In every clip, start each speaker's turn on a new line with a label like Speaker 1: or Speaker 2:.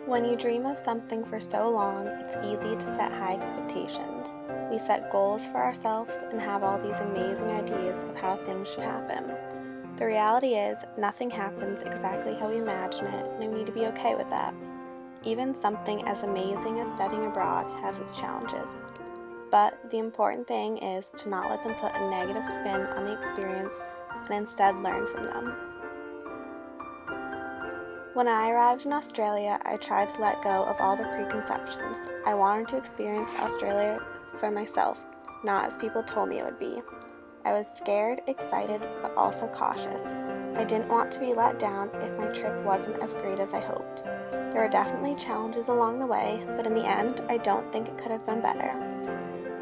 Speaker 1: When you dream of something for so long, it's easy to set high expectations. We set goals for ourselves and have all these amazing ideas of how things should happen. The reality is, nothing happens exactly how we imagine it, and we need to be okay with that. Even something as amazing as studying abroad has its challenges. But the important thing is to not let them put a negative spin on the experience and instead learn from them. When I arrived in Australia, I tried to let go of all the preconceptions. I wanted to experience Australia for myself, not as people told me it would be. I was scared, excited, but also cautious. I didn't want to be let down if my trip wasn't as great as I hoped. There were definitely challenges along the way, but in the end, I don't think it could have been better.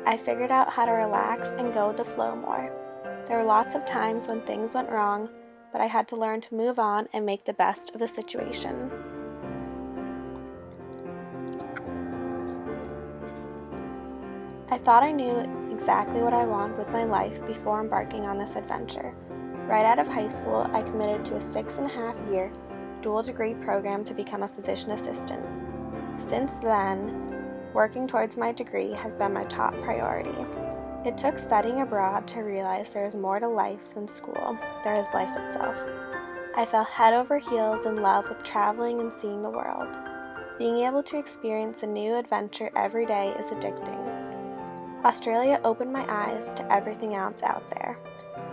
Speaker 1: I figured out how to relax and go with the flow more. There were lots of times when things went wrong, but I had to learn to move on and make the best of the situation. I thought I knew exactly what I wanted with my life before embarking on this adventure. Right out of high school, I committed to a 6.5-year dual degree program to become a physician assistant. Since then, working towards my degree has been my top priority. It took studying abroad to realize there is more to life than school. There is life itself. I fell head over heels in love with traveling and seeing the world. Being able to experience a new adventure every day is addicting. Australia opened my eyes to everything else out there.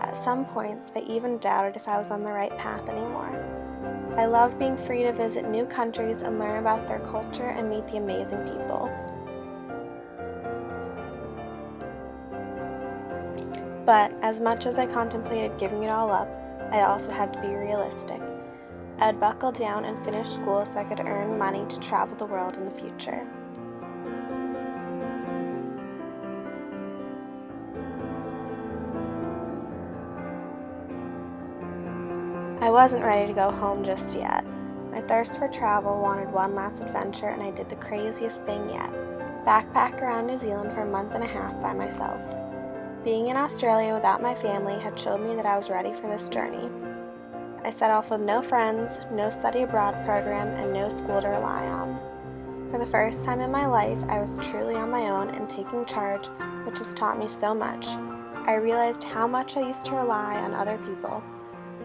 Speaker 1: At some points, I even doubted if I was on the right path anymore. I loved being free to visit new countries and learn about their culture and meet the amazing people. But as much as I contemplated giving it all up, I also had to be realistic. I'd buckle down and finish school so I could earn money to travel the world in the future. I wasn't ready to go home just yet. My thirst for travel wanted one last adventure, and I did the craziest thing yet. Backpack around New Zealand for a month and a half by myself. Being in Australia without my family had showed me that I was ready for this journey. I set off with no friends, no study abroad program, and no school to rely on. For the first time in my life, I was truly on my own and taking charge, which has taught me so much. I realized how much I used to rely on other people.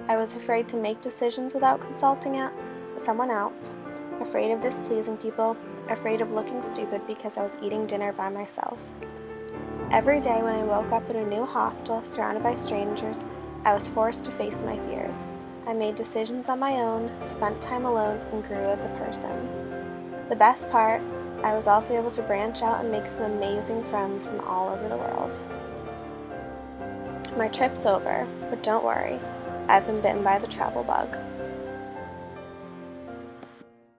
Speaker 1: I was afraid to make decisions without consulting someone else, afraid of displeasing people, afraid of looking stupid because I was eating dinner by myself. Every day when I woke up in a new hostel surrounded by strangers, I was forced to face my fears. I made decisions on my own, spent time alone, and grew as a person. The best part, I was also able to branch out and make some amazing friends from all over the world. My trip's over, but don't worry, I've been bitten by the travel bug.